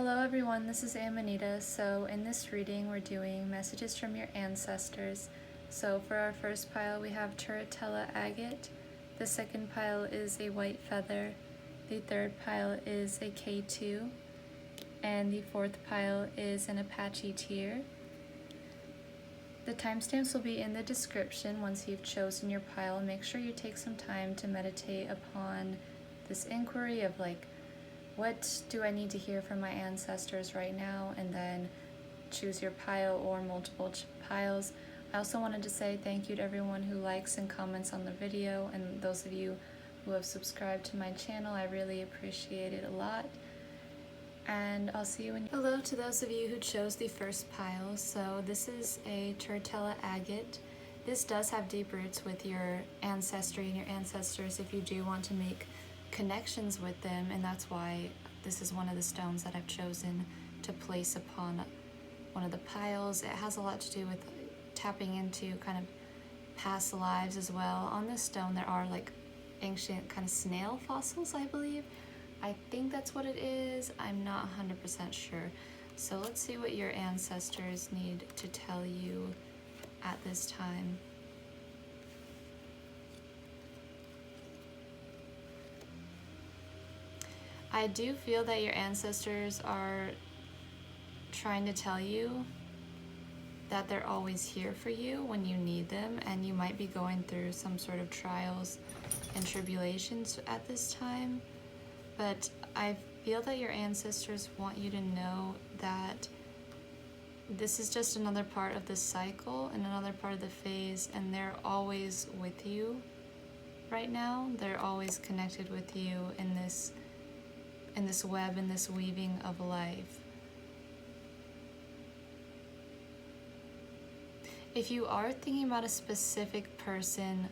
Hello everyone, this is Amanita. So in this reading we're doing messages from your ancestors. So for our first pile we have Turritella Agate, the second pile is a white feather, the third pile is a K2, and the fourth pile is an Apache tear. The timestamps will be in the description once you've chosen your pile. Make sure you take some time to meditate upon this inquiry of what do I need to hear from my ancestors right now, and then choose your pile or multiple piles. I also wanted to say thank you to everyone who likes and comments on the video, and those of you who have subscribed to my channel. I really appreciate it a lot. And I'll see you in... Hello to those of you who chose the first pile. So this is a Turritella Agate. This does have deep roots with your ancestry and your ancestors if you do want to make connections with them, and that's why this is one of the stones that I've chosen to place upon one of the piles. It has a lot to do with tapping into kind of past lives as well. On this stone there are like ancient kind of snail fossils, I believe. I think that's what it is. I'm not 100% sure. So let's see what your ancestors need to tell you at this time. I do feel that your ancestors are trying to tell you that they're always here for you when you need them, and you might be going through some sort of trials and tribulations at this time. But I feel that your ancestors want you to know that this is just another part of the cycle and another part of the phase, and they're always with you right now. They're always connected with you in this web, in this weaving of life. If you are thinking about a specific person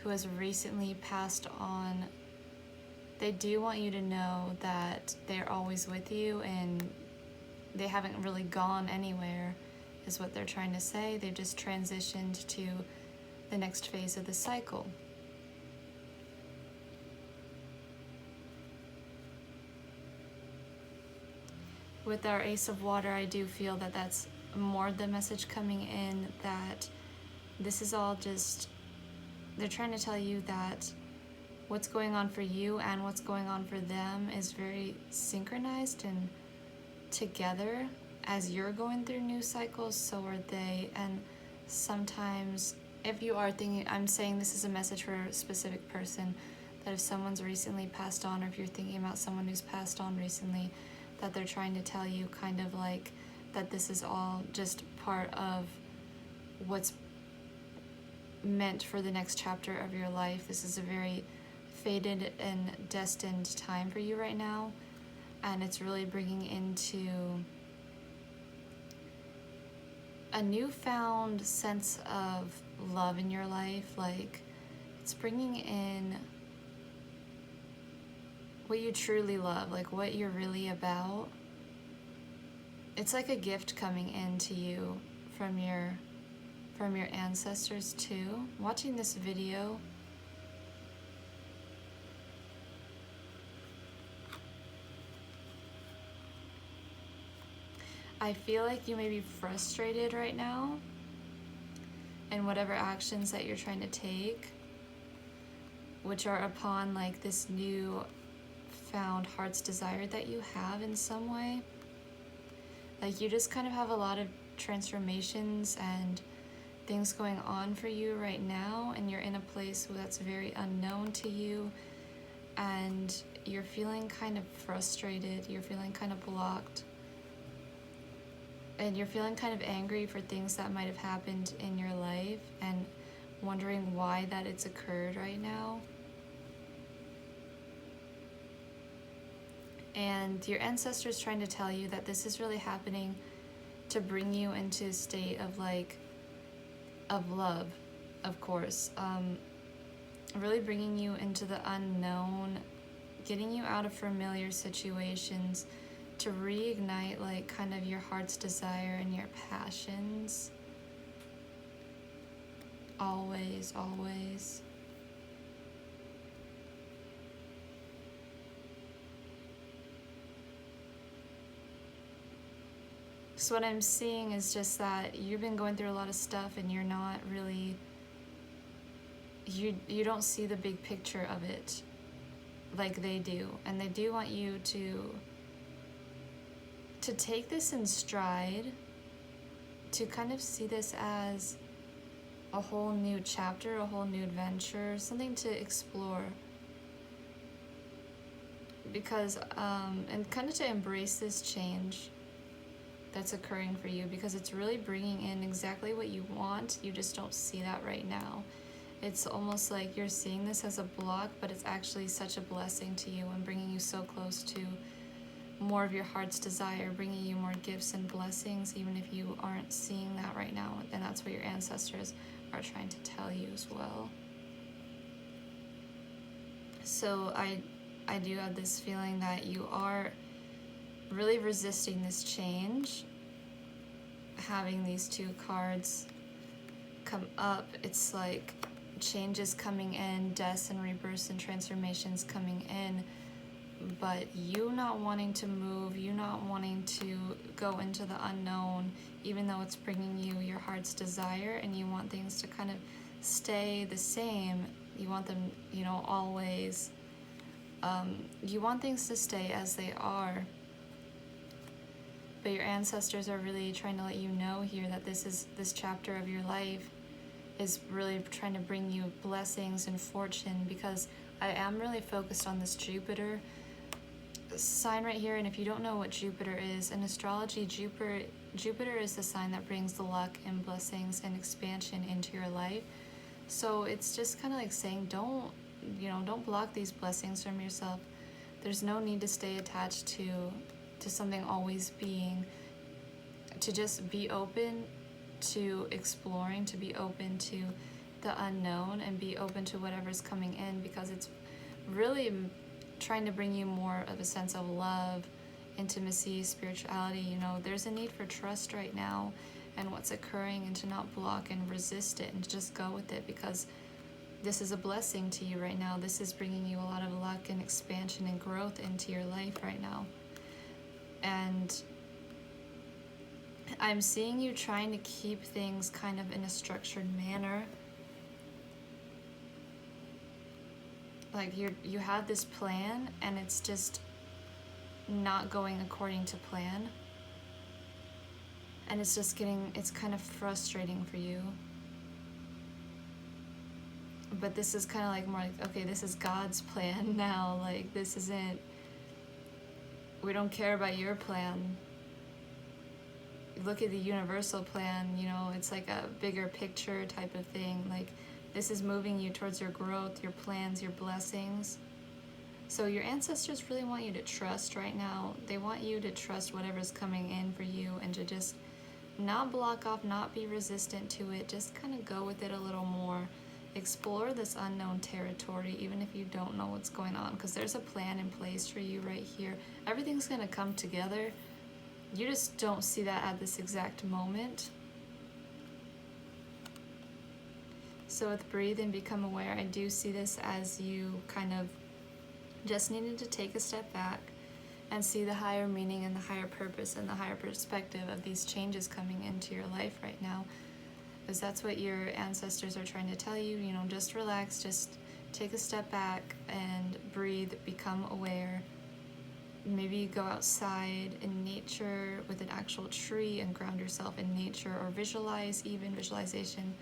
who has recently passed on, they do want you to know that they're always with you and they haven't really gone anywhere, is what they're trying to say. They've just transitioned to the next phase of the cycle. With our Ace of Water, I do feel that that's more the message coming in, that this is all just, they're trying to tell you that what's going on for you and what's going on for them is very synchronized and together. As you're going through new cycles, so are they. And sometimes if you are thinking, I'm saying this is a message for a specific person, that if someone's recently passed on, or if you're thinking about someone who's passed on recently, that they're trying to tell you kind of like that this is all just part of what's meant for the next chapter of your life. This is a very fated and destined time for you right now, and it's really bringing into a newfound sense of love in your life. Like, it's bringing in what you truly love, like what you're really about. It's like a gift coming into you from your ancestors too. Watching this video, I feel like you may be frustrated right now in whatever actions that you're trying to take, which are upon like this new found heart's desire that you have in some way. Like, you just kind of have a lot of transformations and things going on for you right now, and you're in a place that's very unknown to you, and you're feeling kind of frustrated, you're feeling kind of blocked, and you're feeling kind of angry for things that might have happened in your life and wondering why that it's occurred right now. And your ancestors trying to tell you that this is really happening to bring you into a state of of love, of course. Really bringing you into the unknown, getting you out of familiar situations to reignite like kind of your heart's desire and your passions. Always, always. So what I'm seeing is just that you've been going through a lot of stuff and you're not really, you don't see the big picture of it like they do. And they do want you to take this in stride, to kind of see this as a whole new chapter, a whole new adventure, something to explore. Because, and kind of to embrace this change that's occurring for you, because it's really bringing in exactly what you want. You just don't see that right now. It's almost like you're seeing this as a block, but it's actually such a blessing to you and bringing you so close to more of your heart's desire, bringing you more gifts and blessings, even if you aren't seeing that right now. And that's what your ancestors are trying to tell you as well. So I do have this feeling that you are really resisting this change. Having these two cards come up, it's like changes coming in, deaths and rebirths and transformations coming in, but you not wanting to move, you not wanting to go into the unknown, even though it's bringing you your heart's desire, and you want things to kind of stay the same. You want them, you know, always. You want things to stay as they are. But your ancestors are really trying to let you know here that this chapter of your life is really trying to bring you blessings and fortune, because I am really focused on this Jupiter sign right here. And if you don't know what Jupiter is, in astrology, Jupiter is the sign that brings the luck and blessings and expansion into your life. So it's just kind of like saying, don't block these blessings from yourself. There's no need to stay attached to something always being, to just be open to exploring, to be open to the unknown, and be open to whatever's coming in, because it's really trying to bring you more of a sense of love, intimacy, spirituality. You know, there's a need for trust right now and what's occurring, and to not block and resist it, and to just go with it, because this is a blessing to you right now. This is bringing you a lot of luck and expansion and growth into your life right now. And I'm seeing you trying to keep things kind of in a structured manner. Like you had this plan, and it's just not going according to plan. And it's kind of frustrating for you. But this is kind of like more like, okay, this is God's plan now. Like, this isn't, we don't care about your plan. Look at the universal plan, you know, it's like a bigger picture type of thing. Like, this is moving you towards your growth, your plans, your blessings. So your ancestors really want you to trust right now. They want you to trust whatever's coming in for you, and to just not block off, not be resistant to it. Just kind of go with it a little more. Explore this unknown territory, even if you don't know what's going on, because there's a plan in place for you right here. Everything's going to come together. You just don't see that at this exact moment. So with breathe and become aware, I do see this as you kind of just needed to take a step back and see the higher meaning and the higher purpose and the higher perspective of these changes coming into your life right now. Because that's what your ancestors are trying to tell you. You know, just relax, just take a step back and breathe, become aware. Maybe go outside in nature with an actual tree and ground yourself in nature, or visualize. Even visualization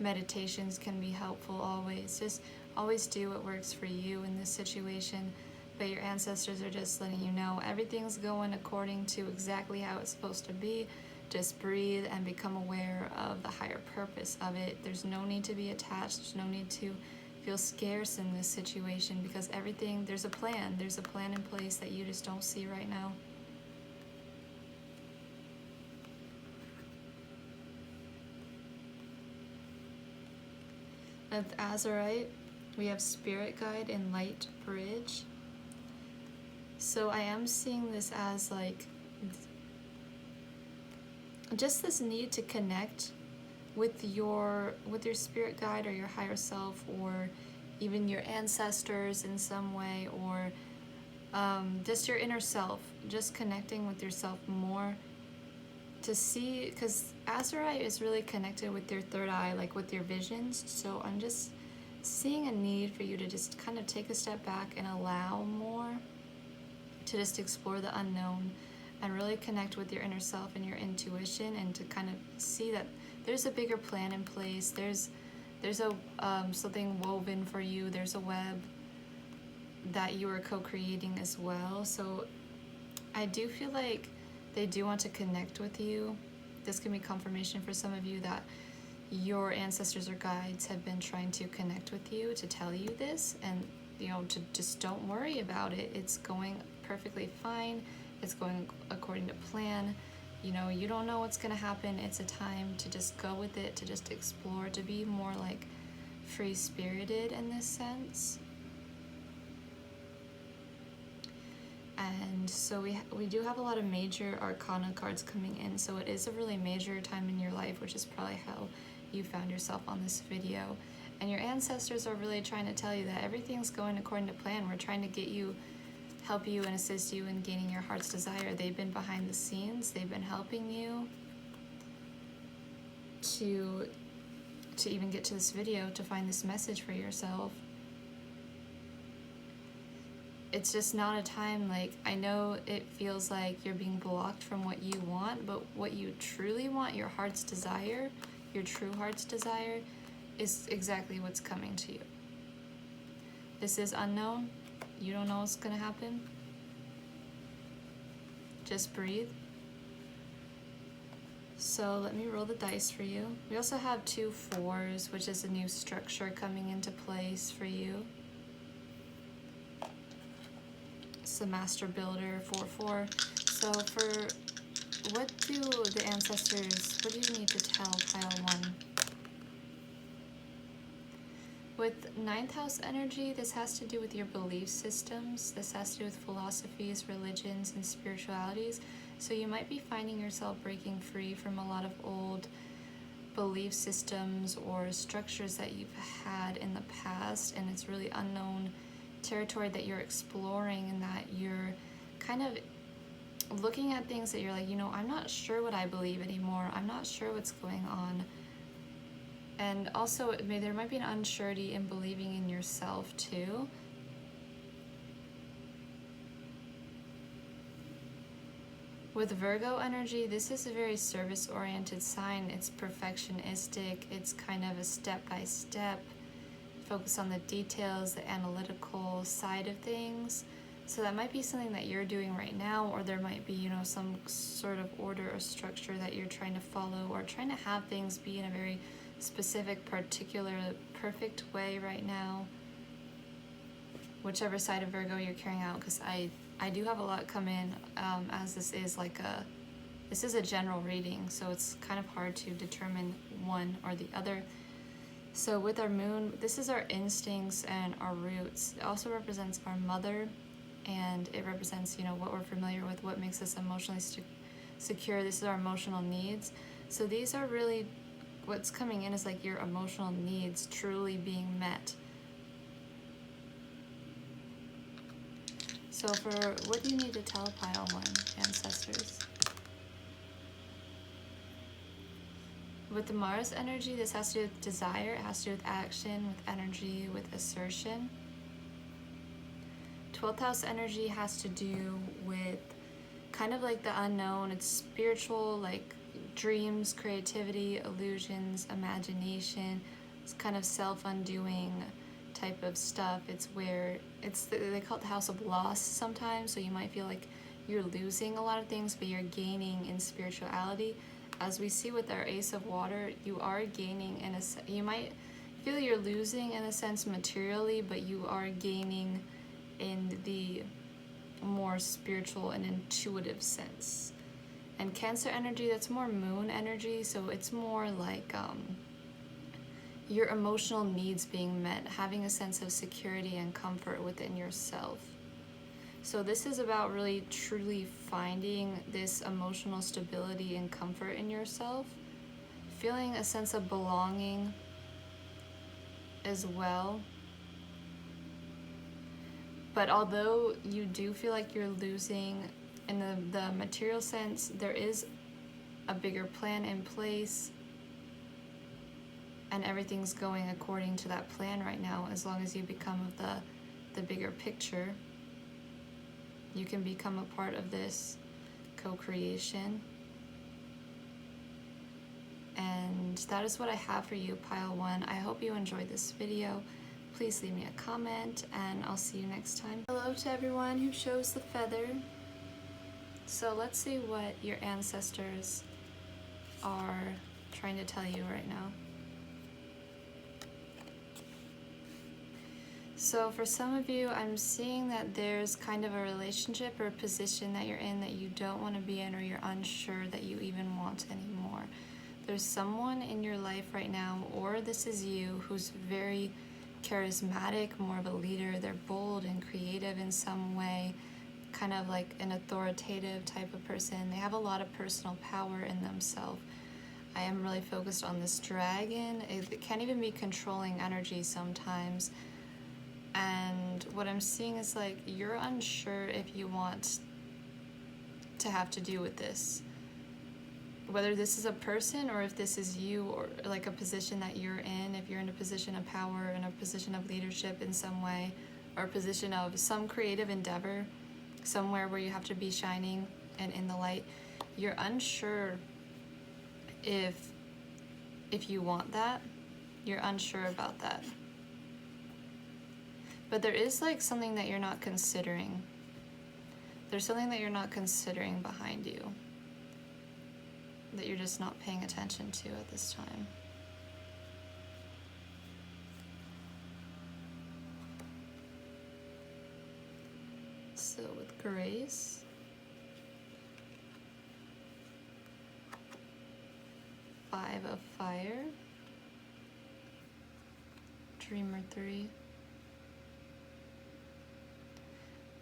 meditations can be helpful always. Just always do what works for you in this situation. But your ancestors are just letting you know everything's going according to exactly how it's supposed to be. Just breathe and become aware of the higher purpose of it. There's no need to be attached. There's no need to feel scarce in this situation, because everything, there's a plan. There's a plan in place that you just don't see right now. With Azurite, we have Spirit Guide and Light Bridge. So I am seeing this as like just this need to connect with your spirit guide or your higher self, or even your ancestors in some way, or just your inner self, just connecting with yourself more to see, because Azurite is really connected with your third eye, like with your visions. So I'm just seeing a need for you to just kind of take a step back and allow more to just explore the unknown and really connect with your inner self and your intuition, and to kind of see that there's a bigger plan in place. There's a something woven for you. There's a web that you are co-creating as well. So I do feel like they do want to connect with you. This can be confirmation for some of you that your ancestors or guides have been trying to connect with you to tell you this, and you know, to just don't worry about it. It's going perfectly fine. It's going according to plan. You know, you don't know what's going to happen. It's a time to just go with it, to just explore, to be more like free-spirited in this sense. And so we do have a lot of major arcana cards coming in, so it is a really major time in your life, which is probably how you found yourself on this video. And your ancestors are really trying to tell you that everything's going according to plan. We're trying to get you, help you and assist you in gaining your heart's desire. They've been behind the scenes. They've been helping you to even get to this video, to find this message for yourself. It's just not a time, like, I know it feels like you're being blocked from what you want, but what you truly want, your heart's desire, your true heart's desire, is exactly what's coming to you. This is unknown. You don't know what's gonna happen. Just breathe. So let me roll the dice for you. We also have 2 4s, which is a new structure coming into place for you. It's the Master Builder 4-4. So for what do the ancestors, what do you need to tell pile 1? With 9th house energy, this has to do with your belief systems. This has to do with philosophies, religions, and spiritualities. So you might be finding yourself breaking free from a lot of old belief systems or structures that you've had in the past, and it's really unknown territory that you're exploring, and that you're kind of looking at things that you're like, you know, I'm not sure what I believe anymore. I'm not sure what's going on. And also, there might be an unsurety in believing in yourself too. With Virgo energy, this is a very service-oriented sign. It's perfectionistic. It's kind of a step-by-step, focus on the details, the analytical side of things. So that might be something that you're doing right now, or there might be, you know, some sort of order or structure that you're trying to follow, or trying to have things be in a very specific, particular, perfect way right now. Whichever side of Virgo you're carrying out, because I do have a lot come in, as this is a general reading, so it's kind of hard to determine one or the other. So with our moon, this is our instincts and our roots. It also represents our mother, and it represents, you know, what we're familiar with, what makes us emotionally secure. This is our emotional needs. So these are really, what's coming in is like your emotional needs truly being met. So for what do you need to tell pile 1, ancestors? With the Mars energy, this has to do with desire, it has to do with action, with energy, with assertion. 12th house energy has to do with kind of like the unknown. It's spiritual, like dreams, creativity, illusions, imagination. It's kind of self-undoing type of stuff. It's where they call it the house of loss sometimes, so you might feel like you're losing a lot of things, but you're gaining in spirituality. As we see with our Ace of Water, you are gaining in a, you might feel you're losing in a sense materially, but you are gaining in the more spiritual and intuitive sense. And Cancer energy, that's more moon energy, so it's more like your emotional needs being met, having a sense of security and comfort within yourself. So this is about really truly finding this emotional stability and comfort in yourself, feeling a sense of belonging as well. But although you do feel like you're losing in the material sense, there is a bigger plan in place, and everything's going according to that plan right now. As long as you become of the bigger picture, you can become a part of this co-creation. And that is what I have for you, Pile 1. I hope you enjoyed this video. Please leave me a comment, and I'll see you next time. Hello to everyone who chose the feather. So let's see what your ancestors are trying to tell you right now. So for some of you, I'm seeing that there's kind of a relationship or a position that you're in that you don't want to be in, or you're unsure that you even want anymore. There's someone in your life right now, or this is you, who's very charismatic, more of a leader. They're bold and creative in some way, kind of like an authoritative type of person. They have a lot of personal power in themselves. I am really focused on this dragon. It can't even be controlling energy sometimes. And what I'm seeing is like you're unsure if you want to have to do with this. Whether this is a person or if this is you, or like a position that you're in, if you're in a position of power, in a position of leadership in some way, or a position of some creative endeavor, somewhere where you have to be shining and in the light, you're unsure if you want that. You're unsure about that. But there is like something that you're not considering. There's something that you're not considering behind you, that you're just not paying attention to at this time. So with grace, Five of Fire, Dreamer 3.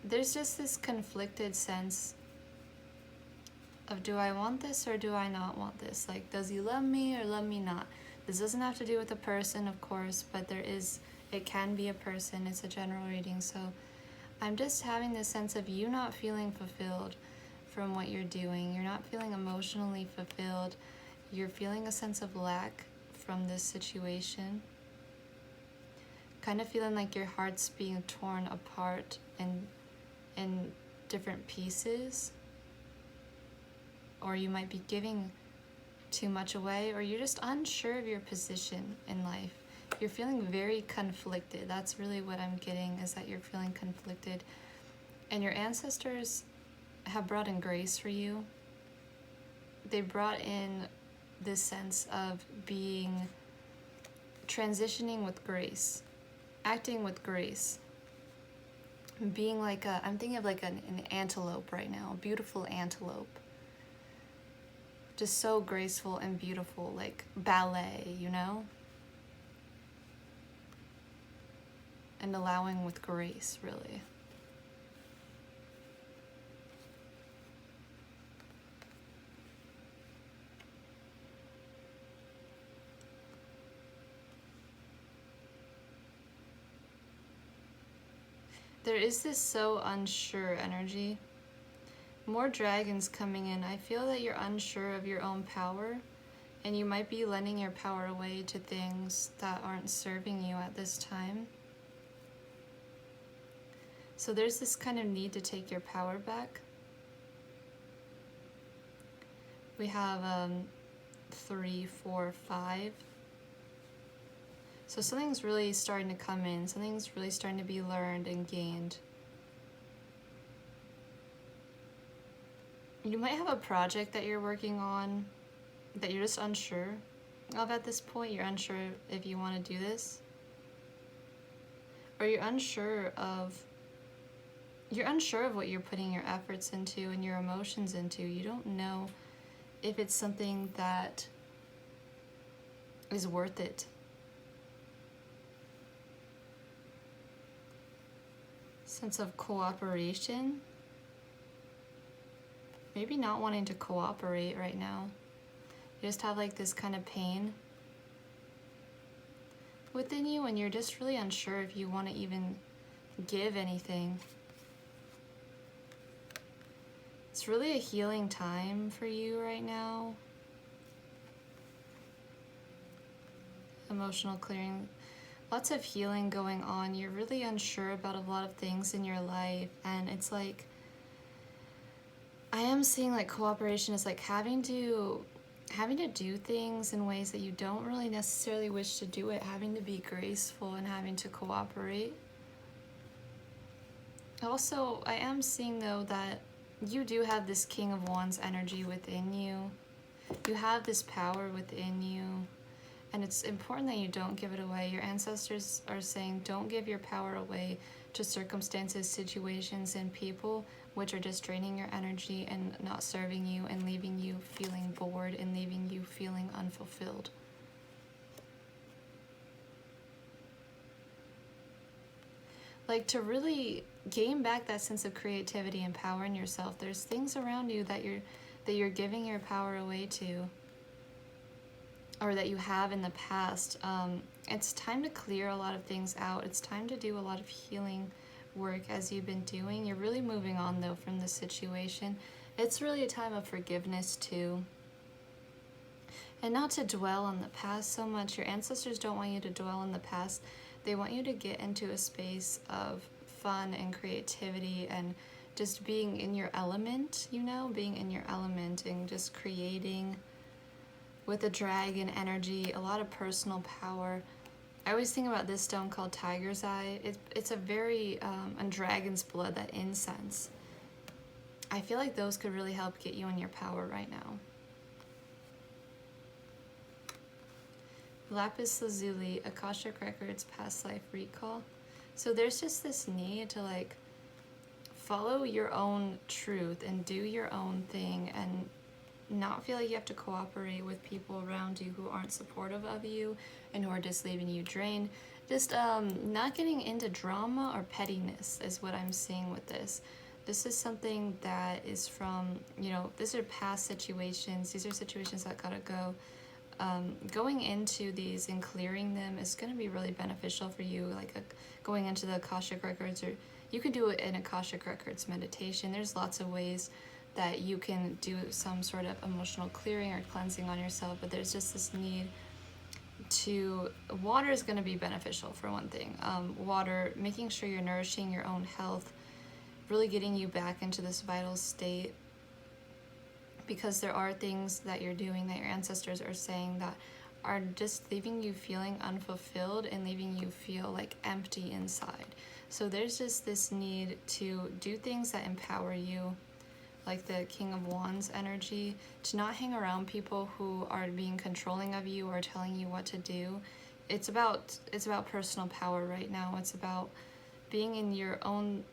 There's just this conflicted sense of, do I want this or do I not want this? Like, does he love me or love me not? This doesn't have to do with a person, of course, but it can be a person. It's a general reading. So I'm just having this sense of you not feeling fulfilled from what you're doing. You're not feeling emotionally fulfilled. You're feeling a sense of lack from this situation. Kind of feeling like your heart's being torn apart in different pieces. Or you might be giving too much away, or you're just unsure of your position in life. You're feeling very conflicted. That's really what I'm getting, is that you're feeling conflicted. And your ancestors have brought in grace for you. They brought in this sense of transitioning with grace, acting with grace, being like I'm thinking of like an antelope right now, a beautiful antelope. Just so graceful and beautiful, like ballet, you know? And allowing with grace, really. There is this so unsure energy. More dragons coming in. I feel that you're unsure of your own power, and you might be lending your power away to things that aren't serving you at this time. So there's this kind of need to take your power back. We have 3, 4, 5. So something's really starting to come in. Something's really starting to be learned and gained. You might have a project that you're working on that you're just unsure of at this point. You're unsure if you want to do this. Or you're unsure of what you're putting your efforts into and your emotions into. You don't know if it's something that is worth it. Sense of cooperation. Maybe not wanting to cooperate right now. You just have like this kind of pain within you, and you're just really unsure if you want to even give anything. It's really a healing time for you right now. emotional clearing, lots of healing going on. You're really unsure about a lot of things in your life, and it's like, I am seeing like cooperation is like having to do things in ways that you don't really necessarily wish to do it, having to be graceful and having to cooperate. Also, I am seeing though that you do have this King of Wands energy within you. You have this power within you, and it's important that you don't give it away. Your ancestors are saying don't give your power away to circumstances, situations, and people which are just draining your energy and not serving you and leaving you feeling bored and leaving you feeling unfulfilled. Like, to really gain back that sense of creativity and power in yourself, there's things around you that you're giving your power away to, or that you have in the past. It's time to clear a lot of things out. It's time to do a lot of healing work as you've been doing. You're really moving on though from this situation. It's really a time of forgiveness too. And not to dwell on the past so much. Your ancestors don't want you to dwell on the past. They want you to get into a space of fun and creativity and just being in your element, you know, being in your element and just creating with the dragon energy, a lot of personal power. I always think about this stone called Tiger's Eye. It's a very, and Dragon's Blood, that incense. I feel like those could really help get you in your power right now. Lapis Lazuli, Akashic Records, Past Life Recall. So there's just this need to like follow your own truth and do your own thing and not feel like you have to cooperate with people around you who aren't supportive of you and who are just leaving you drained. Just not getting into drama or pettiness is what I'm seeing with this. This is something that is from, you know, these are past situations. These are situations that gotta go. Going into these and clearing them is going to be really beneficial for you, like going into the Akashic Records, or you can do it in Akashic Records meditation. There's lots of ways that you can do some sort of emotional clearing or cleansing on yourself, but there's just this need to, water is going to be beneficial for one thing. Water, making sure you're nourishing your own health, really getting you back into this vital state, because there are things that you're doing that your ancestors are saying that are just leaving you feeling unfulfilled and leaving you feel like empty inside. So there's just this need to do things that empower you, like the King of Wands energy, to not hang around people who are being controlling of you or telling you what to do. It's about personal power right now. It's about being in your own,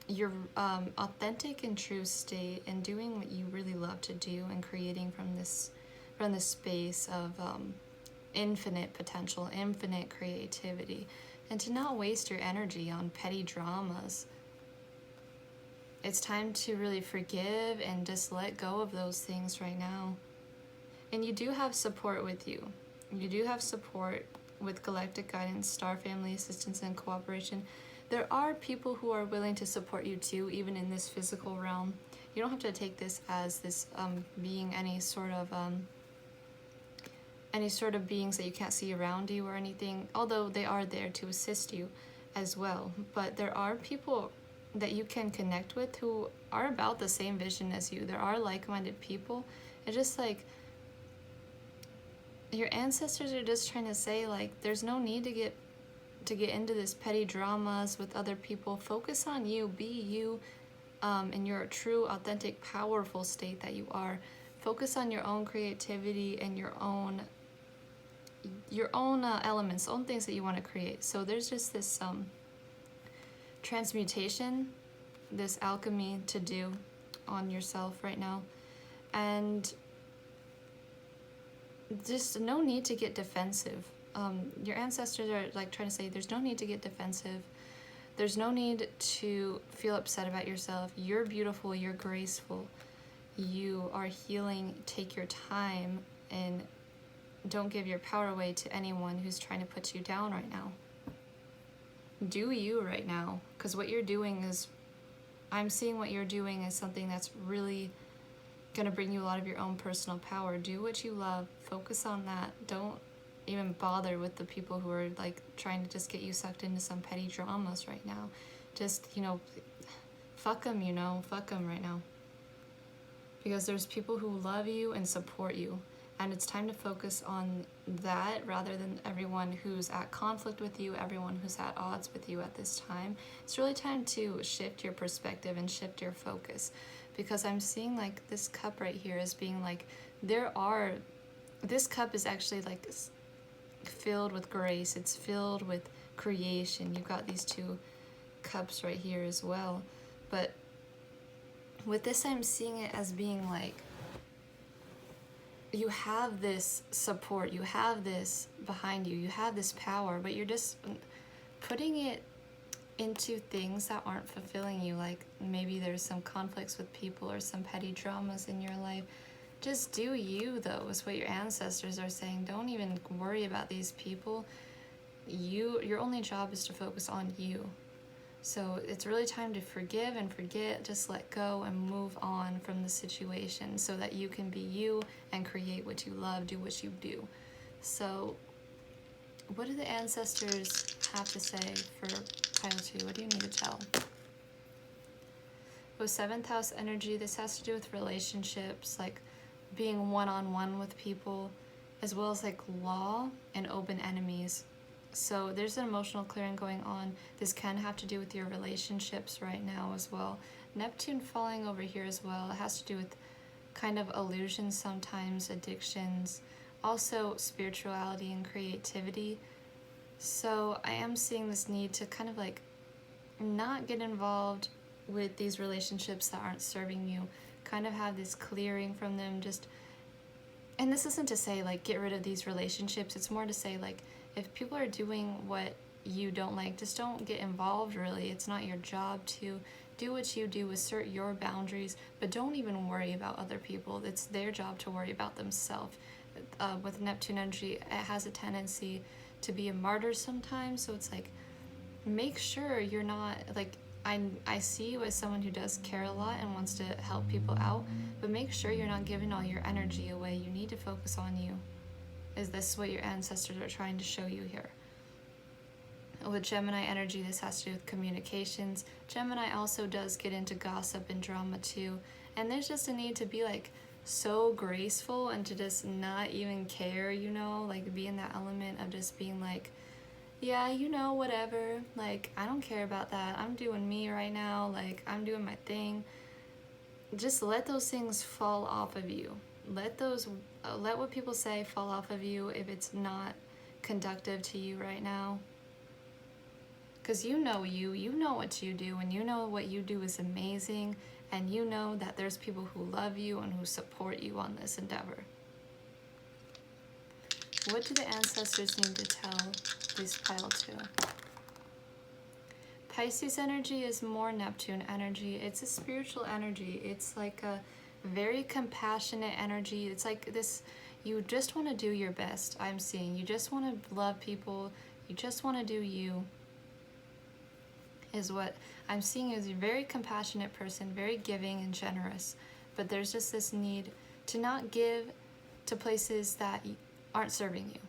your authentic and true state and doing what you really love to do and creating from this space of infinite potential, infinite creativity, and to not waste your energy on petty dramas. It's time to really forgive and just let go of those things right now. And you do have support with you. You do have support with galactic guidance, star family assistance, and cooperation. There are people who are willing to support you too, even in this physical realm. You don't have to take this as this being any sort of beings that you can't see around you or anything, although they are there to assist you as well. But there are people that you can connect with who are about the same vision as you. There are like-minded people. It's just like your ancestors are just trying to say, like, there's no need to get into this petty dramas with other people. Focus on you. Be you in your true, authentic, powerful state that you are. Focus on your own creativity and your own elements, own things that you want to create. So there's just this transmutation, this alchemy to do on yourself right now, and just no need to get defensive. Your ancestors are like trying to say there's no need to get defensive. There's no need to feel upset about yourself. You're beautiful, you're graceful, you are healing. Take your time and don't give your power away to anyone who's trying to put you down right now. Do you right now, because what you're doing is, I'm seeing what you're doing is something that's really going to bring you a lot of your own personal power. Do what you love, focus on that. even bother with the people who are like trying to just get you sucked into some petty dramas right now. Just, you know, fuck them, you know, fuck them right now. Because there's people who love you and support you. And it's time to focus on that rather than everyone who's at conflict with you, everyone who's at odds with you at this time. It's really time to shift your perspective and shift your focus. Because I'm seeing like this cup right here as being like, this cup is actually like filled with grace. It's filled with creation. You've got these two cups right here as well. But with this, I'm seeing it as being like, you have this support, you have this behind you, you have this power, but you're just putting it into things that aren't fulfilling you. Like maybe there's some conflicts with people or some petty dramas in your life. Just do you, though, is what your ancestors are saying. Don't even worry about these people. Your only job is to focus on you. So it's really time to forgive and forget, just let go and move on from the situation so that you can be you and create what you love, do what you do. So what do the ancestors have to say for pile 2? What do you need to tell? With 7th house energy, this has to do with relationships, like being one-on-one with people, as well as like law and open enemies. So there's an emotional clearing going on. This can have to do with your relationships right now as well. Neptune falling over here as well. It has to do with kind of illusions sometimes, addictions, also spirituality and creativity. So I am seeing this need to kind of like not get involved with these relationships that aren't serving you. Kind of have this clearing from them. Just, and this isn't to say like get rid of these relationships. It's more to say like, if people are doing what you don't like, just don't get involved, really. It's not your job to do what you do, assert your boundaries, but don't even worry about other people. It's their job to worry about themselves. With Neptune energy, it has a tendency to be a martyr sometimes, so it's like, make sure you're not, like, I see you as someone who does care a lot and wants to help people out, but make sure you're not giving all your energy away. You need to focus on you. Is this what your ancestors are trying to show you here? With Gemini energy, this has to do with communications. Gemini also does get into gossip and drama too. And there's just a need to be like so graceful and to just not even care, you know, like be in that element of just being like, yeah, you know, whatever. Like, I don't care about that. I'm doing me right now. Like, I'm doing my thing. Just let those things fall off of you. Let what people say fall off of you if it's not conductive to you right now. Because you know what you do, and you know what you do is amazing, and you know that there's people who love you and who support you on this endeavor. What do the ancestors need to tell this pile 2? Pisces energy is more Neptune energy. It's a spiritual energy. It's like a very compassionate energy. It's like this, you just want to do your best. I'm seeing you just want to love people. You just want to do you, is what I'm seeing. Is a very compassionate person, very giving and generous, but there's just this need to not give to places that aren't serving you.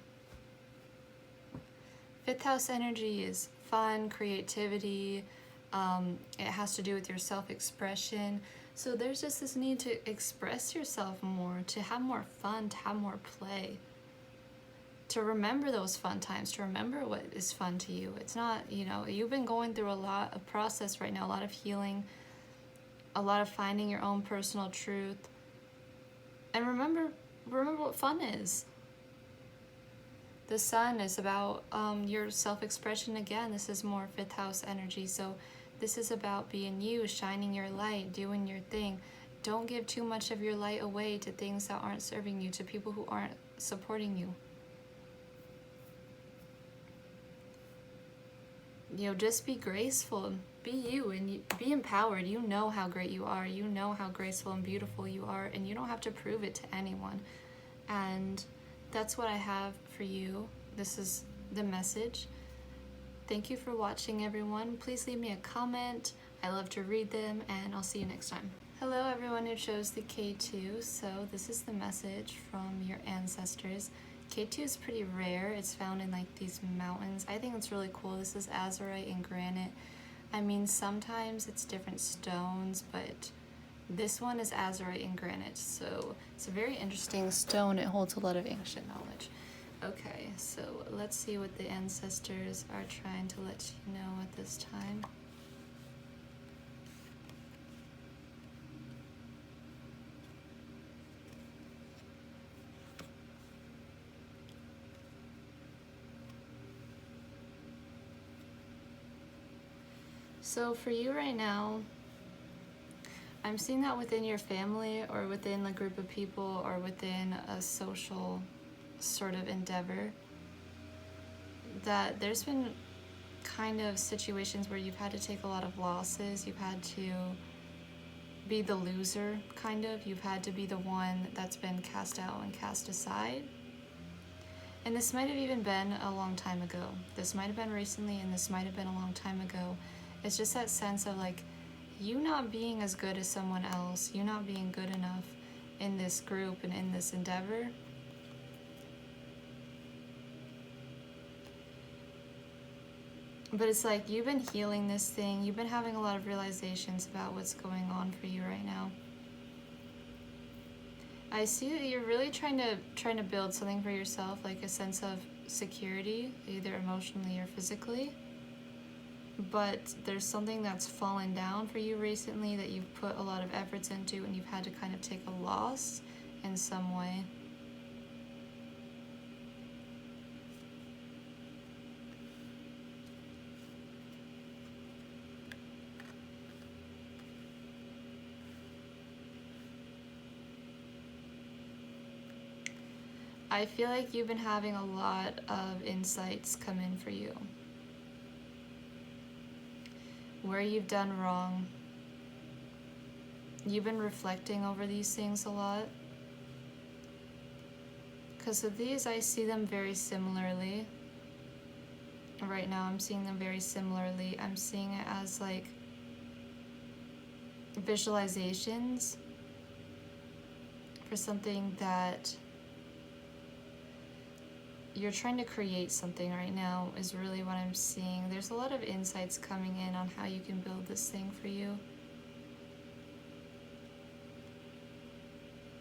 5th house energy is fun, creativity. It has to do with your self-expression. So there's just this need to express yourself more, to have more fun, to have more play, to remember those fun times, to remember what is fun to you. It's not, you know, you've been going through a lot of process right now, a lot of healing, a lot of finding your own personal truth. And remember what fun is. The sun is about your self-expression again. This is more 5th house energy. So this is about being you, shining your light, doing your thing. Don't give too much of your light away to things that aren't serving you, to people who aren't supporting you. You know, just be graceful, be you, and be empowered. You know how great you are. You know how graceful and beautiful you are, and you don't have to prove it to anyone. And that's what I have for you. This is the message. Thank you for watching, everyone. Please leave me a comment. I love to read them, and I'll see you next time. Hello, everyone who chose the K2. So this is the message from your ancestors. K2 is pretty rare. It's found in like these mountains. I think it's really cool. This is azurite and granite. I mean, sometimes it's different stones, but this one is azurite and granite. So it's a very interesting stone. It holds a lot of ancient knowledge. Okay, so let's see what the ancestors are trying to let you know at this time. So for you right now, I'm seeing that within your family or within a group of people or within a social sort of endeavor, that there's been kind of situations where you've had to take a lot of losses. You've had to be the loser, kind of. You've had to be the one that's been cast out and cast aside. And this might have even been a long time ago. This might have been recently, and this might have been a long time ago. It's just that sense of like you not being as good as someone else, you not being good enough in this group and in this endeavor. But it's like you've been healing this thing. You've been having a lot of realizations about what's going on for you right now. I see that you're really trying to build something for yourself, like a sense of security, either emotionally or physically. But there's something that's fallen down for you recently that you've put a lot of efforts into, and you've had to kind of take a loss in some way. I feel like you've been having a lot of insights come in for you. Where you've done wrong. You've been reflecting over these things a lot. Because of these, I see them very similarly. Right now, I'm seeing them very similarly. I'm seeing it as like visualizations for something that you're trying to create something right now is really what I'm seeing. There's a lot of insights coming in on how you can build this thing for you.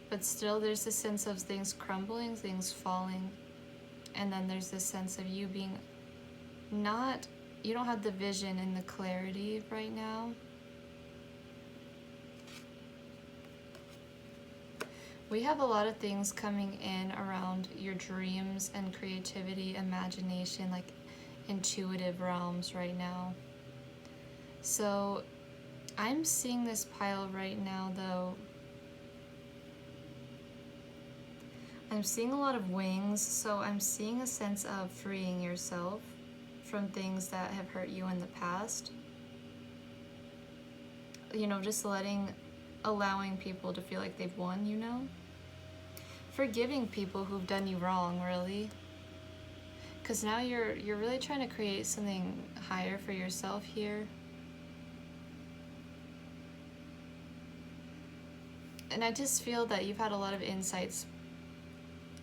But still there's this sense of things crumbling, things falling. And then there's this sense of you being you don't have the vision and the clarity right now. We have a lot of things coming in around your dreams and creativity, imagination, like intuitive realms right now. So I'm seeing this pile right now though. I'm seeing a lot of wings, so I'm seeing a sense of freeing yourself from things that have hurt you in the past. You know, just allowing people to feel like they've won, you know? Forgiving people who've done you wrong, really. Because now you're really trying to create something higher for yourself here. And I just feel that you've had a lot of insights.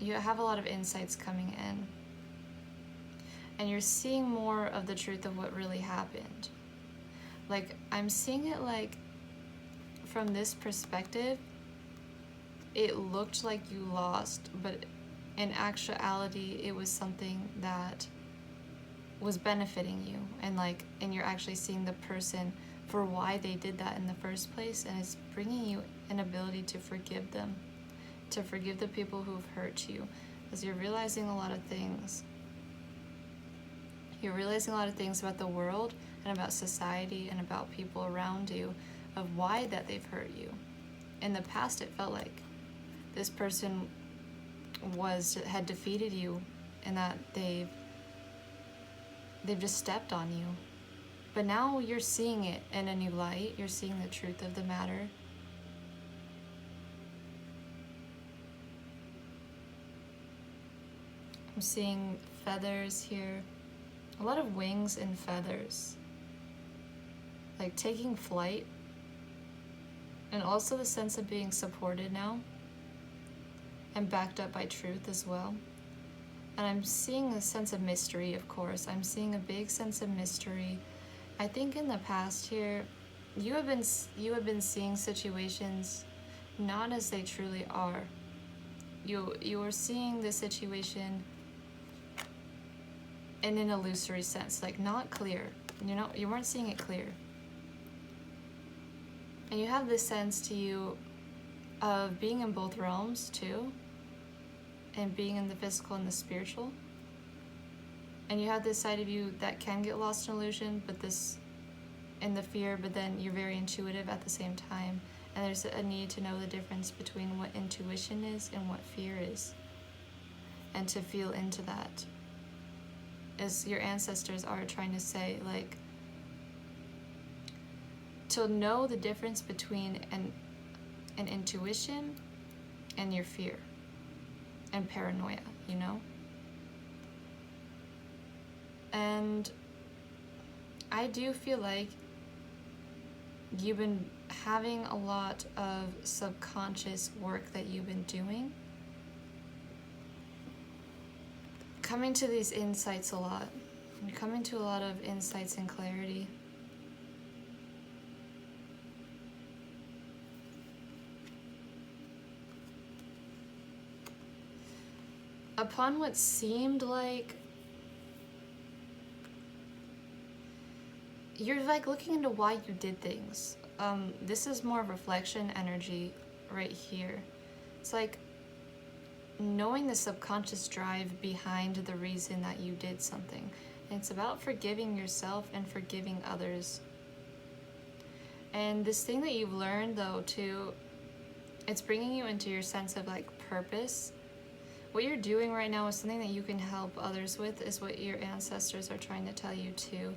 You have a lot of insights coming in. And you're seeing more of the truth of what really happened. Like, I'm seeing it like, from this perspective, it looked like you lost, but in actuality, it was something that was benefiting you. And you're actually seeing the person for why they did that in the first place, and it's bringing you an ability to forgive them, to forgive the people who've hurt you, as you're realizing a lot of things. You're realizing a lot of things about the world and about society and about people around you, of why that they've hurt you. In the past, it felt like this person had defeated you, and that they've just stepped on you. But now you're seeing it in a new light. You're seeing the truth of the matter. I'm seeing feathers here. A lot of wings and feathers. Like taking flight. And also the sense of being supported now. And backed up by truth as well. And I'm seeing a sense of mystery, of course. I'm seeing a big sense of mystery. I think in the past here, you have been seeing situations not as they truly are. You are seeing the situation in an illusory sense, like not clear. You weren't seeing it clear. And you have this sense to you of being in both realms too, and being in the physical and the spiritual. And you have this side of you that can get lost in illusion, but this in the fear, but then you're very intuitive at the same time. And there's a need to know the difference between what intuition is and what fear is. And to feel into that. As your ancestors are trying to say, like, to know the difference between an intuition and your fear and paranoia, you know? And I do feel like you've been having a lot of subconscious work that you've been doing, coming to these insights a lot. You're coming to a lot of insights and clarity. Upon what seemed like you're like looking into why you did things. This is more reflection energy right here. It's like knowing the subconscious drive behind the reason that you did something. And it's about forgiving yourself and forgiving others. And this thing that you've learned though too, it's bringing you into your sense of like purpose. What you're doing right now is something that you can help others with, is what your ancestors are trying to tell you too.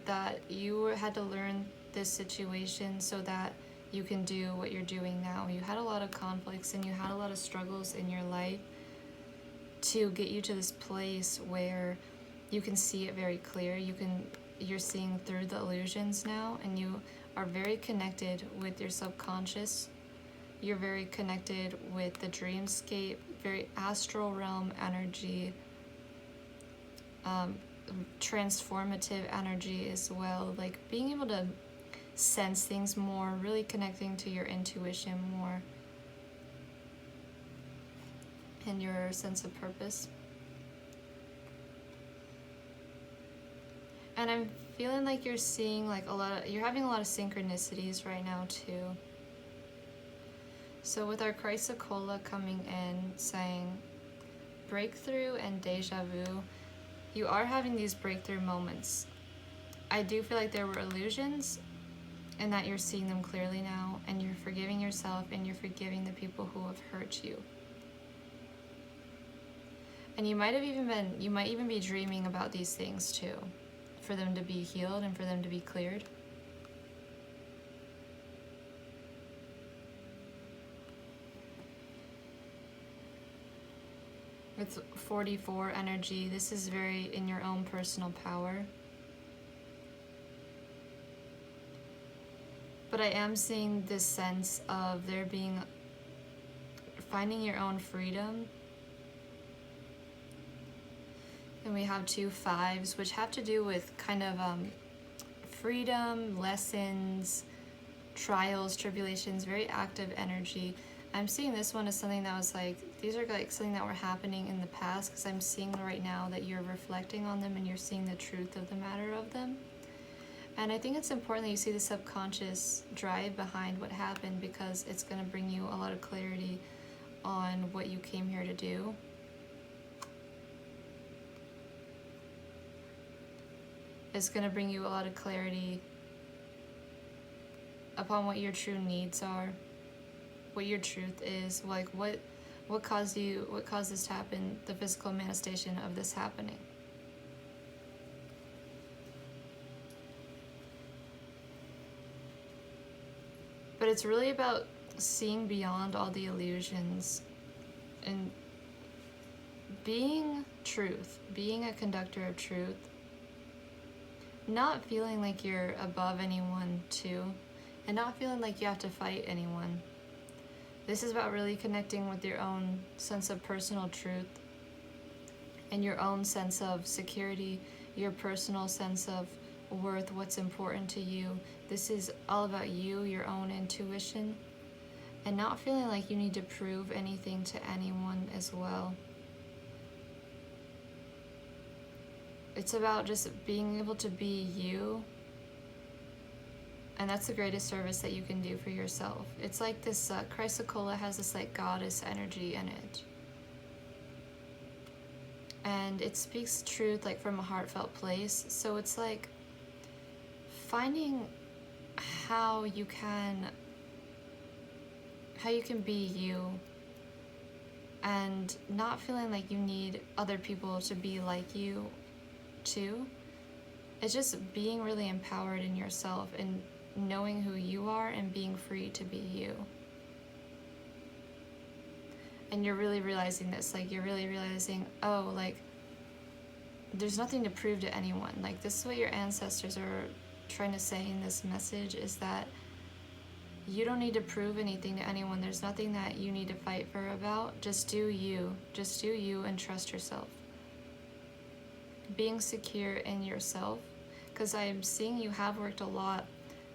That you had to learn this situation so that you can do what you're doing now. You had a lot of conflicts and you had a lot of struggles in your life to get you to this place where you can see it very clear. You're seeing through the illusions now, and you are very connected with your subconscious. You're very connected with the dreamscape, very astral realm energy, transformative energy as well, like being able to sense things more, really connecting to your intuition more and your sense of purpose. And I'm feeling like you're seeing like you're having a lot of synchronicities right now too. So with our Chrysocolla coming in saying breakthrough and deja vu, you are having these breakthrough moments. I do feel like there were illusions and that you're seeing them clearly now, and you're forgiving yourself and you're forgiving the people who have hurt you. And you might even be dreaming about these things too, for them to be healed and for them to be cleared. It's 44 energy. This is very in your own personal power. But I am seeing this sense of there being, finding your own freedom. And we have 2 5s, which have to do with kind of freedom, lessons, trials, tribulations, very active energy. I'm seeing this one as something that was like, these are like something that were happening in the past, because I'm seeing right now that you're reflecting on them and you're seeing the truth of the matter of them. And I think it's important that you see the subconscious drive behind what happened, because it's going to bring you a lot of clarity on what you came here to do. It's going to bring you a lot of clarity upon what your true needs are, what your truth is, like what caused this to happen, the physical manifestation of this happening. But it's really about seeing beyond all the illusions and being truth, being a conductor of truth, not feeling like you're above anyone too, and not feeling like you have to fight anyone. This is about really connecting with your own sense of personal truth and your own sense of security, your personal sense of worth, what's important to you. This is all about you, your own intuition, and not feeling like you need to prove anything to anyone as well. It's about just being able to be you, and that's the greatest service that you can do for yourself. It's like this, chrysocolla has this like goddess energy in it. And it speaks truth like from a heartfelt place. So it's like finding how you can be you, and not feeling like you need other people to be like you too. It's just being really empowered in yourself and knowing who you are and being free to be you. And you're really realizing this, like you're really realizing, oh, like there's nothing to prove to anyone. Like this is what your ancestors are trying to say in this message, is that you don't need to prove anything to anyone. There's nothing that you need to fight for about. Just do you. Just do you and trust yourself. Being secure in yourself, because I'm seeing you have worked a lot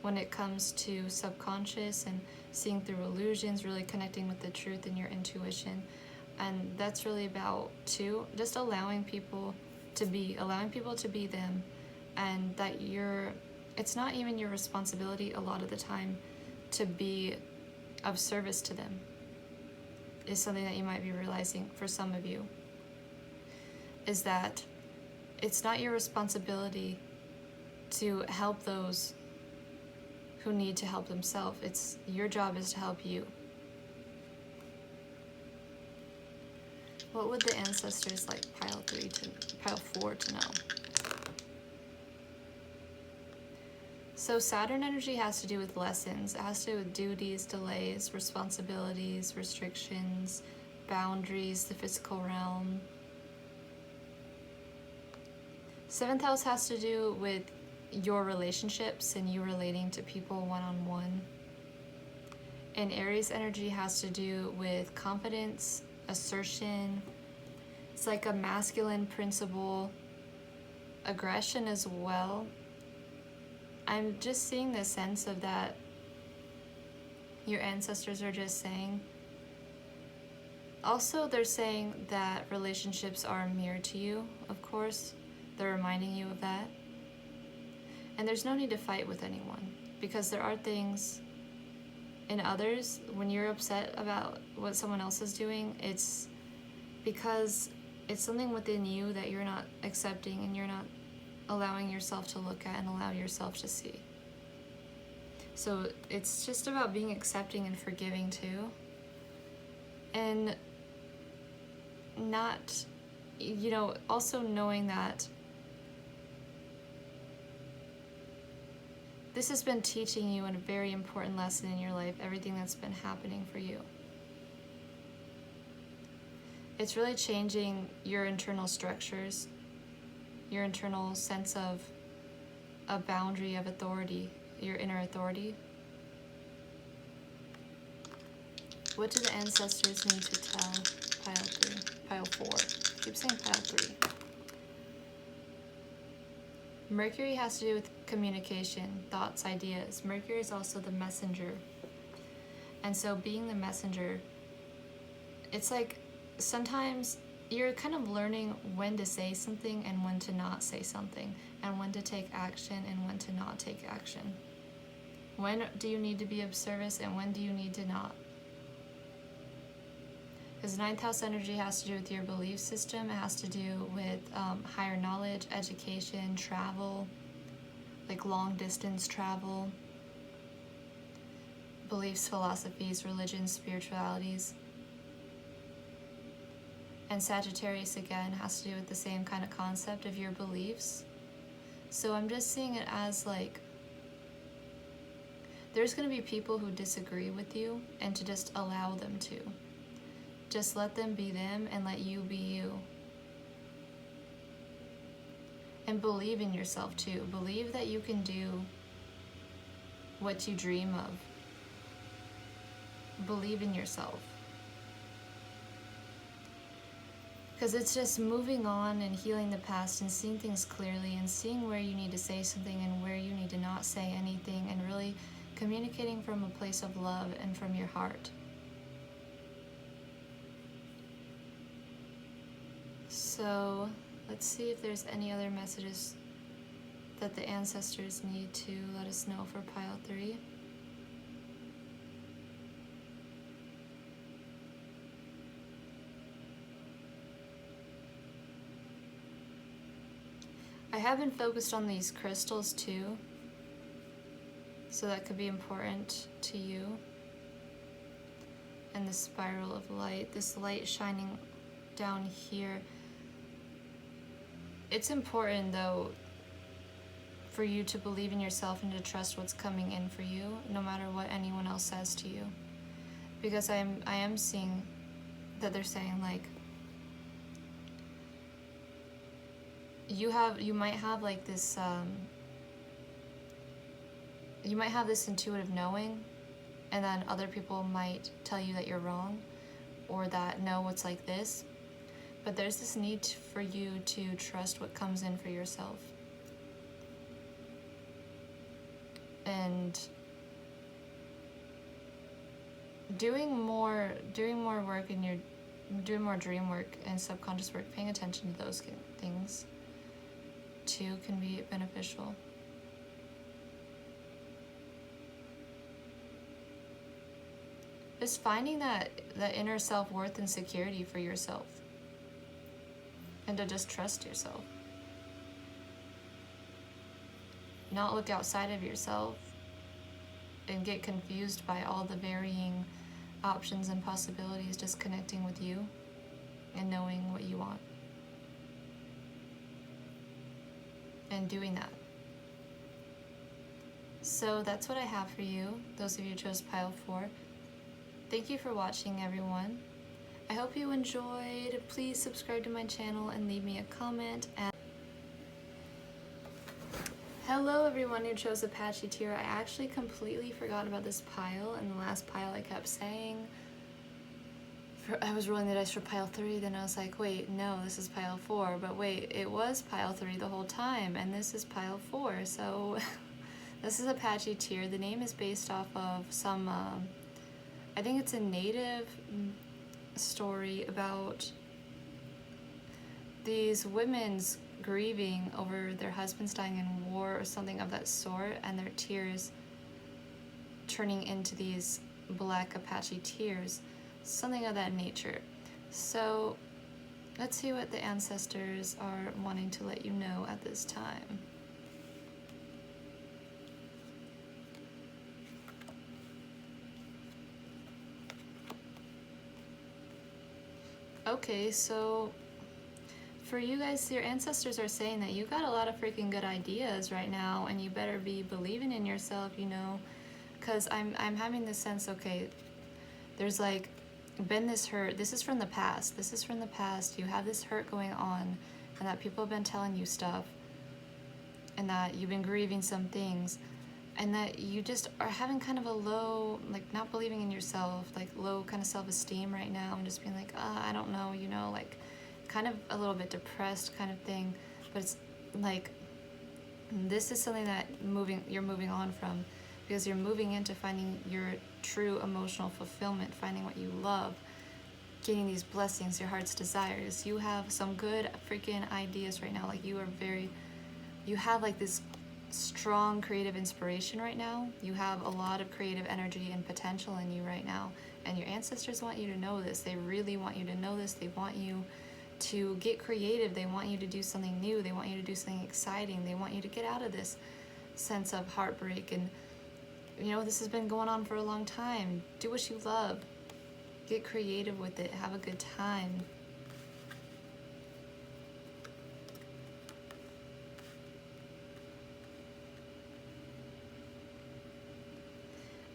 when it comes to subconscious and seeing through illusions, really connecting with the truth and your intuition. And that's really about too, just allowing people to be them, and that it's not even your responsibility a lot of the time to be of service to them, is something that you might be realizing for some of you, is that it's not your responsibility to help those who need to help themselves. It's your job is to help you. What would the ancestors like pile 4 to know? So Saturn energy has to do with lessons. It has to do with duties, delays, responsibilities, restrictions, boundaries, the physical realm. 7th house has to do with your relationships and you relating to people one-on-one. And Aries energy has to do with confidence, assertion. It's like a masculine principle, aggression as well. I'm just seeing the sense of that your ancestors are just saying. Also, they're saying that relationships are a mirror to you, of course. They're reminding you of that. And there's no need to fight with anyone, because there are things in others, when you're upset about what someone else is doing, it's because it's something within you that you're not accepting and you're not allowing yourself to look at and allow yourself to see. So it's just about being accepting and forgiving too. And not, also knowing that this has been teaching you a very important lesson in your life, everything that's been happening for you. It's really changing your internal structures, your internal sense of a boundary of authority, your inner authority. What do the ancestors need to tell pile 4? I keep saying pile 3. Mercury has to do with communication, thoughts, ideas. Mercury is also the messenger. And so being the messenger, it's like sometimes you're kind of learning when to say something and when to not say something, and when to take action and when to not take action. When do you need to be of service and when do you need to not? Because 9th house energy has to do with your belief system. It has to do with higher knowledge, education, travel, like long distance travel, beliefs, philosophies, religions, spiritualities. And Sagittarius, again, has to do with the same kind of concept of your beliefs. So I'm just seeing it as like, there's going to be people who disagree with you, and to just allow them to. Just let them be them and let you be you. And believe in yourself too. Believe that you can do what you dream of. Believe in yourself. Because it's just moving on and healing the past and seeing things clearly and seeing where you need to say something and where you need to not say anything, and really communicating from a place of love and from your heart. So let's see if there's any other messages that the ancestors need to let us know for pile 3. I have been focused on these crystals too, so that could be important to you. And the spiral of light, this light shining down here. It's important though for you to believe in yourself and to trust what's coming in for you, no matter what anyone else says to you. Because I am seeing that they're saying like, you might have like this you might have this intuitive knowing, and then other people might tell you that you're wrong, or that no, it's like this. But there's this need for you to trust what comes in for yourself. And doing more work in your, doing more dream work and subconscious work, paying attention to those things too can be beneficial. Just finding that inner self-worth and security for yourself, and to just trust yourself. Not look outside of yourself and get confused by all the varying options and possibilities, just connecting with you and knowing what you want. And doing that. So that's what I have for you, those of you who chose pile 4. Thank you for watching, everyone. I hope you enjoyed. Please subscribe to my channel and leave me a comment. And hello everyone who chose Apache tier. I actually completely forgot about this pile, and the last pile I kept saying. I was rolling the dice for pile 3, then I was like, wait, no, this is pile 4, but wait, it was pile 3 the whole time, and this is pile 4, so this is Apache tier. The name is based off of some, I think it's a native story about these women's grieving over their husbands dying in war or something of that sort, and their tears turning into these black Apache tears. Something of that nature. So let's see what the ancestors are wanting to let you know at this time. Okay, so for you guys, your ancestors are saying that you got a lot of freaking good ideas right now, and you better be believing in yourself, you know, because I'm having this sense, okay, there's like been this hurt. This is from the past. This is from the past. You have this hurt going on, and that people have been telling you stuff, and that you've been grieving some things, and that you just are having kind of a low, like not believing in yourself, like low kind of self-esteem right now, and just being like, I don't know, you know, like kind of a little bit depressed kind of thing. But it's like, this is something that you're moving on from, because you're moving into finding your true emotional fulfillment, finding what you love, getting these blessings, your heart's desires. You have some good freaking ideas right now. Like you have like this strong creative inspiration right now. You have a lot of creative energy and potential in you right now. And your ancestors want you to know this. They really want you to know this. They want you to get creative. They want you to do something new. They want you to do something exciting. They want you to get out of this sense of heartbreak. And you know, this has been going on for a long time. Do what you love. Get creative with it. Have a good time.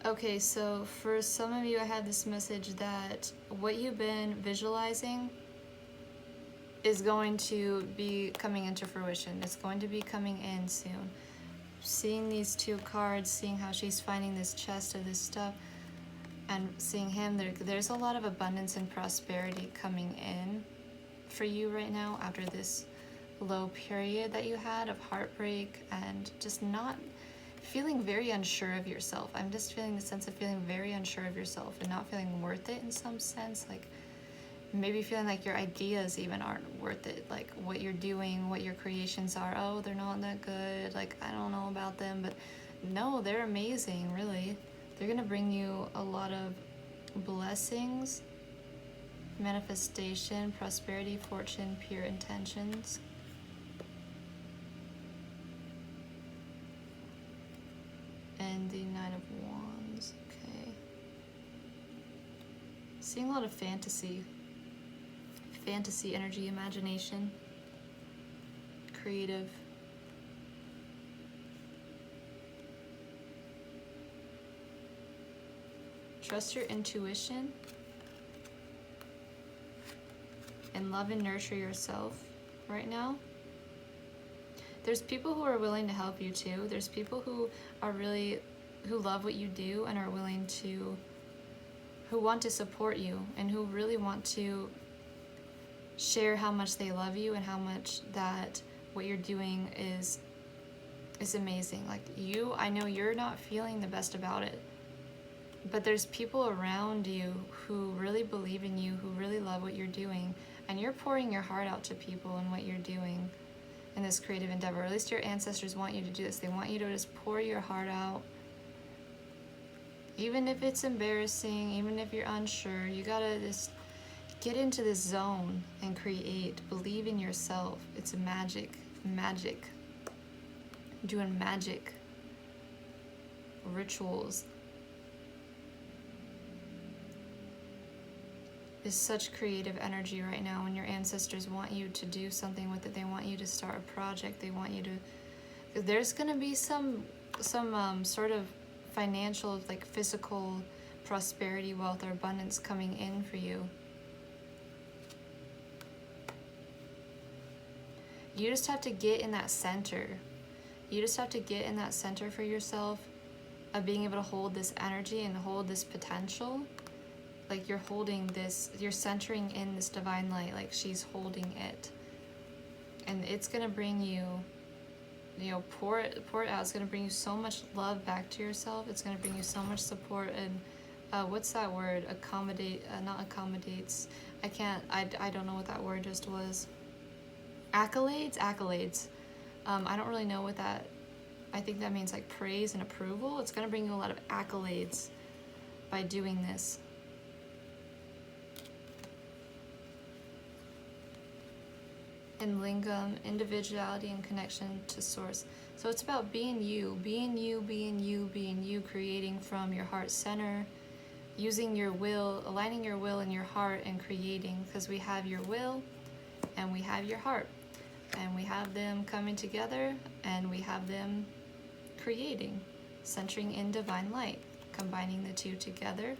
Okay, so for some of you, I had this message that what you've been visualizing is going to be coming into fruition. It's going to be coming in soon. Seeing these 2 cards, seeing how she's finding this chest of this stuff, and seeing him, there's a lot of abundance and prosperity coming in for you right now after this low period that you had of heartbreak and just not feeling very unsure of yourself. I'm just feeling the sense of feeling very unsure of yourself and not feeling worth it in some sense, like maybe feeling like your ideas even aren't worth it, like what you're doing, what your creations are. Oh, they're not that good, like I don't know about them. But no, they're amazing, really. They're gonna bring you a lot of blessings, manifestation, prosperity, fortune, pure intentions. And the Nine of Wands. Okay. Seeing a lot of fantasy energy, imagination, creative. Trust your intuition and love and nurture yourself right now. There's people who are willing to help you too. There's people who love what you do and are willing to, who want to support you and who really want to share how much they love you and how much that what you're doing is amazing. Like you, I know you're not feeling the best about it, but there's people around you who really believe in you, who really love what you're doing, and you're pouring your heart out to people in what you're doing in this creative endeavor. Or at least your ancestors want you to do this. They want you to just pour your heart out. Even if it's embarrassing, even if you're unsure, you gotta just get into this zone and create. Believe in yourself. It's magic. Doing magic rituals is such creative energy right now, when your ancestors want you to do something with it. They want you to start a project. They want you to, there's going to be some sort of financial, like physical prosperity, wealth, or abundance coming in for you. You just have to get in that center. You just have to get in that center for yourself of being able to hold this energy and hold this potential. Like you're holding this, you're centering in this divine light, like she's holding it. And it's gonna bring you, pour it out. It's gonna bring you so much love back to yourself. It's gonna bring you so much support and what's that word? Not accommodates. I don't know what that word just was. Accolades. I don't really know what that, I think that means like praise and approval. It's gonna bring you a lot of accolades by doing this. And lingam, individuality and connection to source. So it's about being you, creating from your heart center, using your will, aligning your will and your heart and creating, because we have your will and we have your heart, and we have them coming together and we have them creating, centering in divine light, combining the two together.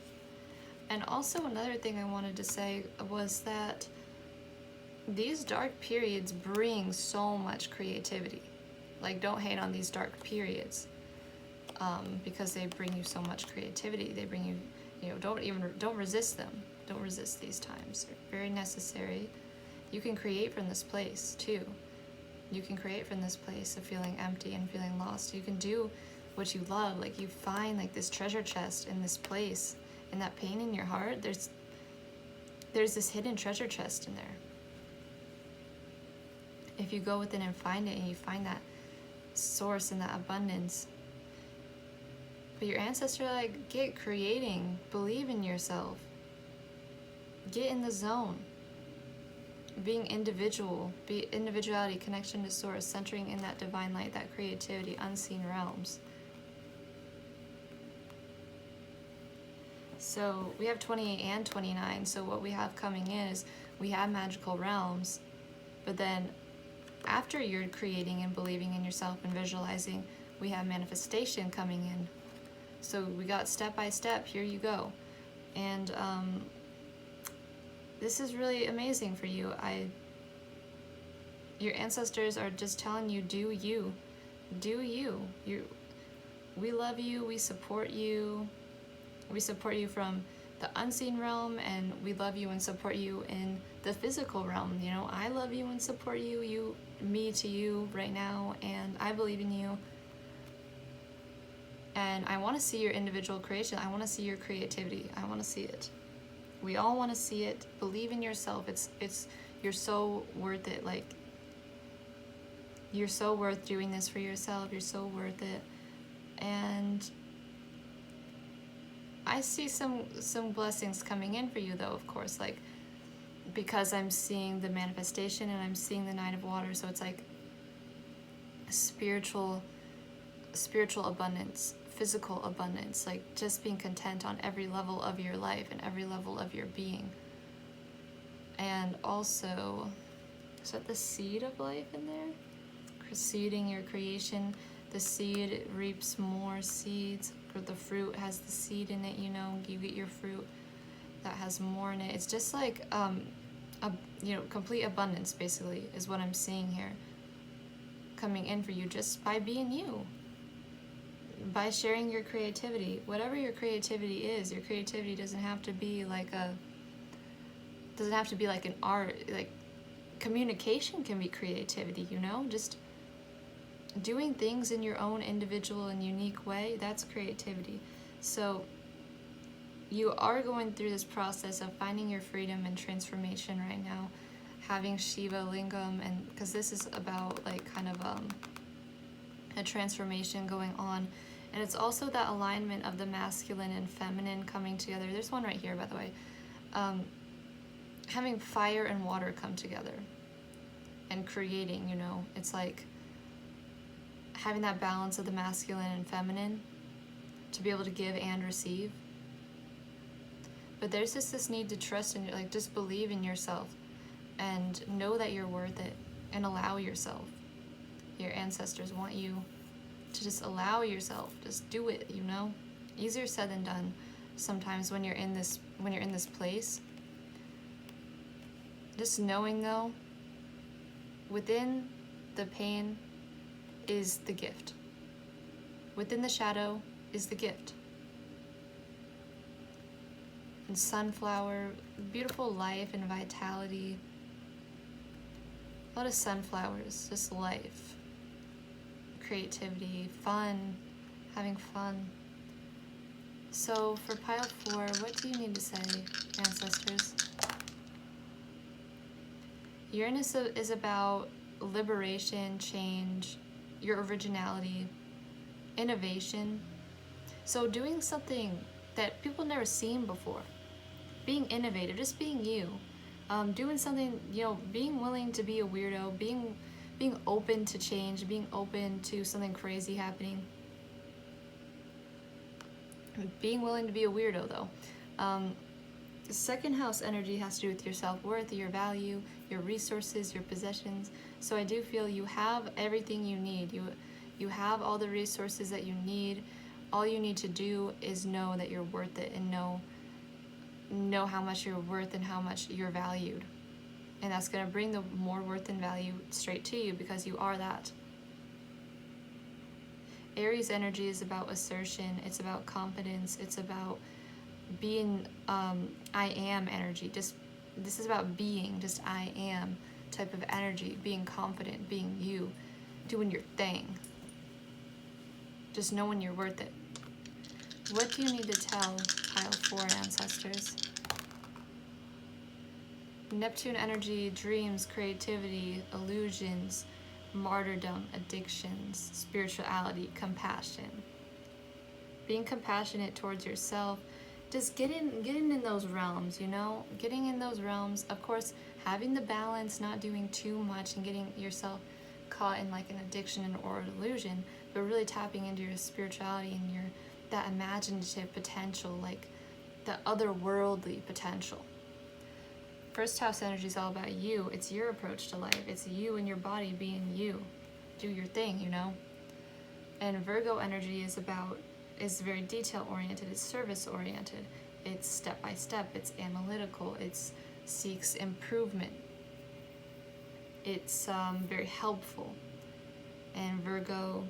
And also another thing I wanted to say was that these dark periods bring so much creativity. Like, don't hate on these dark periods, because they bring you so much creativity. They bring you, don't resist them. Don't resist these times. They're very necessary. You can create from this place too. You can create from this place of feeling empty and feeling lost. You can do what you love. Like, you find like this treasure chest in this place, in that pain in your heart. There's this hidden treasure chest in there. If you go within and find it, and you find that source and that abundance. But your ancestors are like, get creating, believe in yourself, get in the zone. Being individual, be individuality, connection to source, centering in that divine light, that creativity, unseen realms. So we have 28 and 29. So what we have coming in is we have magical realms, but then after you're creating and believing in yourself and visualizing, we have manifestation coming in. So we got step by step, here you go. And this is really amazing for you. Your ancestors are just telling you, do you. We love you, we support you. We support you from the unseen realm, and we love you and support you in the physical realm. You know, I love you and support you, me to you right now, and I believe in you. And I want to see your individual creation. I want to see your creativity. I want to see it. We all want to see it. Believe in yourself. You're so worth it. Like, you're so worth doing this for yourself. You're so worth it. And I see some blessings coming in for you, though, of course, like, because I'm seeing the manifestation and I'm seeing the Knight of Water, so it's like spiritual abundance, physical abundance, like just being content on every level of your life and every level of your being. And also, is that the seed of life in there? Seeding your creation. The seed reaps more seeds, or the fruit has the seed in it, you know, you get your fruit that has more in it. It's just like, complete abundance, basically, is what I'm seeing here, coming in for you just by being you, by sharing your creativity. Whatever your creativity is, your creativity doesn't have to be like an art, like communication can be creativity, you know, just doing things in your own individual and unique way, that's creativity. So you are going through this process of finding your freedom and transformation right now, having Shiva Lingam, and because this is about like kind of a transformation going on. And it's also that alignment of the masculine and feminine coming together. There's one right here, by the way. Having fire and water come together and creating, you know, it's like having that balance of the masculine and feminine to be able to give and receive. But there's just this need to trust in, like, just believe in yourself and know that you're worth it and allow yourself. Your ancestors want you to just allow yourself, just do it, you know? Easier said than done sometimes when you're in this place. Just knowing, though, within the pain is the gift. Within the shadow is the gift. And sunflower, beautiful life and vitality. A lot of sunflowers, just life, creativity, fun, having fun. So for pile 4, what do you need to say, ancestors? Uranus is about liberation, change, your originality, innovation. So doing something that people never seen before, being innovative, just being you, doing something, you know, being willing to be a weirdo, being open to change, being open to something crazy happening, being willing to be a weirdo, though. Second house energy has to do with your self-worth, your value, your resources, your possessions. So I do feel you have everything you need. You have all the resources that you need. All you need to do is know that you're worth it, and know how much you're worth and how much you're valued. And that's going to bring the more worth and value straight to you, because you are that. Aries energy is about assertion. It's about confidence. It's about being I am energy. This is about being just I am type of energy, being confident, being you, doing your thing, just knowing you're worth it. What do you need to tell pile 4, ancestors? Neptune energy, dreams, creativity, illusions, martyrdom, addictions, spirituality, compassion. Being compassionate towards yourself. Just getting in those realms, you know? Getting in those realms. Of course, having the balance, not doing too much and getting yourself caught in like an addiction or an illusion, but really tapping into your spirituality and that imaginative potential, like the otherworldly potential. First house energy is all about you. It's your approach to life. It's you and your body being you. Do your thing, you know? And Virgo energy is very detail oriented. It's service oriented. It's step by step. It's analytical. It seeks improvement. It's very helpful. And Virgo.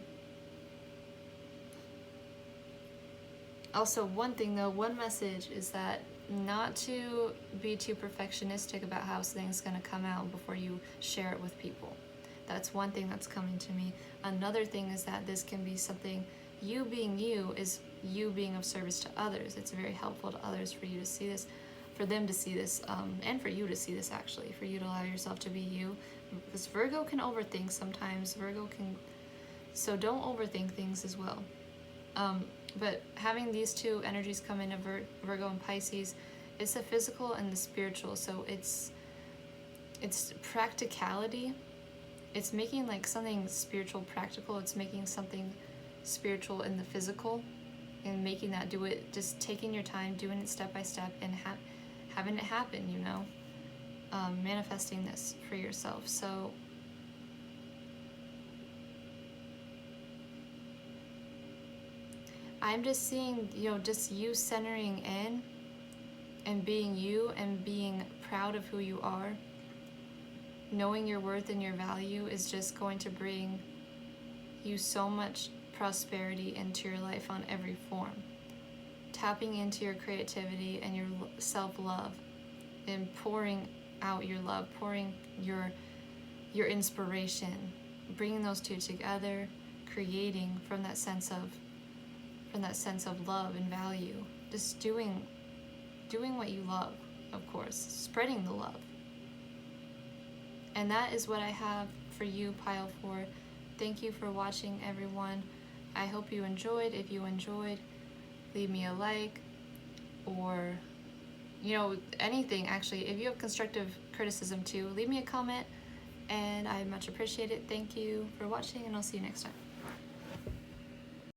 Also, one thing though, one message is that not to be too perfectionistic about how things going to come out before you share it with people. That's one thing that's coming to me. Another thing is that this can be something, you being you is you being of service to others. It's very helpful to others for you to see this, for them to see this, and for you to see this actually, for you to allow yourself to be you. Because Virgo can overthink sometimes. So don't overthink things as well. But having these two energies come into Virgo and Pisces, it's the physical and the spiritual. So it's practicality. It's making like something spiritual practical. It's making something spiritual in the physical, and making that, do it, just taking your time, doing it step by step, and having it happen, you know, manifesting this for yourself. So I'm just seeing, you know, just you centering in and being you and being proud of who you are. Knowing your worth and your value is just going to bring you so much prosperity into your life on every form. Tapping into your creativity and your self-love and pouring out your love, pouring your inspiration, bringing those two together, creating from that sense of love and value. Just doing what you love, of course, spreading the love. And that is what I have for you, Pile 4. Thank you for watching, everyone. I hope you enjoyed. If you enjoyed, leave me a like, or, you know, anything actually. If you have constructive criticism too, leave me a comment, and I much appreciate it. Thank you for watching, and I'll see you next time.